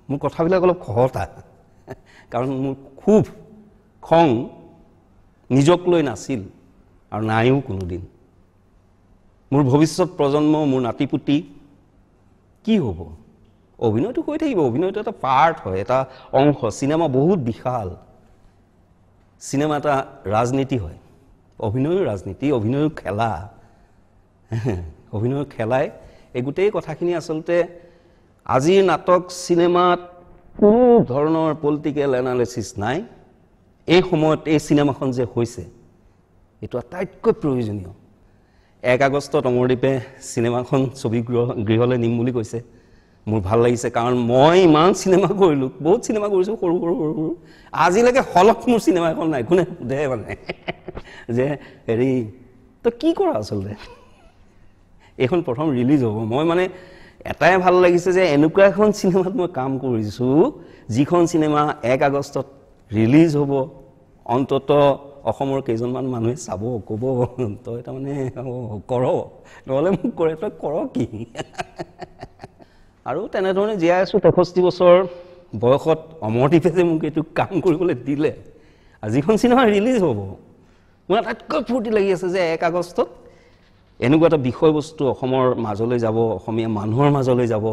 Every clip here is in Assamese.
মোৰ কথাবিলাক অলপ খহটা কাৰণ মোৰ খুব খং নিজক লৈ নাছিল আৰু নাইও কোনোদিন মোৰ ভৱিষ্যত প্ৰজন্ম মোৰ নাতিপুতি কি হ'ব অভিনয়টো হৈ থাকিব অভিনয়টো এটা পাৰ্ট হয় এটা অংশ সিনেমা বহুত বিশাল সিনেমা এটা ৰাজনীতি হয় অভিনয়ৰ ৰাজনীতি অভিনয়ৰ খেলা অভিনয়ৰ খেলাই এই গোটেই কথাখিনি আচলতে আজিৰ নাটক সিনেমাত কোনো ধৰণৰ পলিটিক্যাল এনালাইসিস নাই এই সময়ত এই সিনেমাখন যে হৈছে এটো আটাইতকৈ প্ৰয়োজনীয় 1 আগষ্টত অমৰদীপে সিনেমাখন ছবি গৃহলৈ নিম বুলি কৈছে মোৰ ভাল লাগিছে কাৰণ মই ইমান সিনেমা কৰিলো বহুত সিনেমা কৰিছো সৰু আজিলৈকে হলত মোৰ সিনেমা এখন নাই কোনে দে মানে যে হেৰি তো কি কৰা আচলতে এখন প্ৰথম ৰিলিজ হ'ব মই মানে এটাই ভাল লাগিছে যে এনেকুৱা এখন সিনেমাত মই কাম কৰিছো যিখন সিনেমা 1 আগষ্টত ৰিলিজ হ'ব অন্তত অসমৰ কেইজনমান মানুহে চাব ক'ব তো এটা মানে কৰ নহলে মোক কৰে তই কৰ কি আৰু তেনেধৰণে জীয়াই আছো 63 বছৰ বয়সত অমৰদীপে যে মোক এইটো কাম কৰিবলৈ দিলে আজিখন সিনেমা ৰিলিজ হ'ব মোৰ আটাইতকৈ ফূৰ্তি লাগি আছে যে 1 আগষ্টত এনেকুৱা এটা বিষয়বস্তু অসমৰ মাজলৈ যাব অসমীয়া মানুহৰ মাজলৈ যাব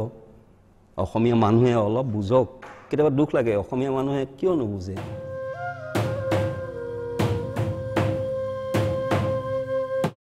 অসমীয়া মানুহে অলপ বুজক কেতিয়াবা দুখ লাগে অসমীয়া মানুহে কিয় নুবুজে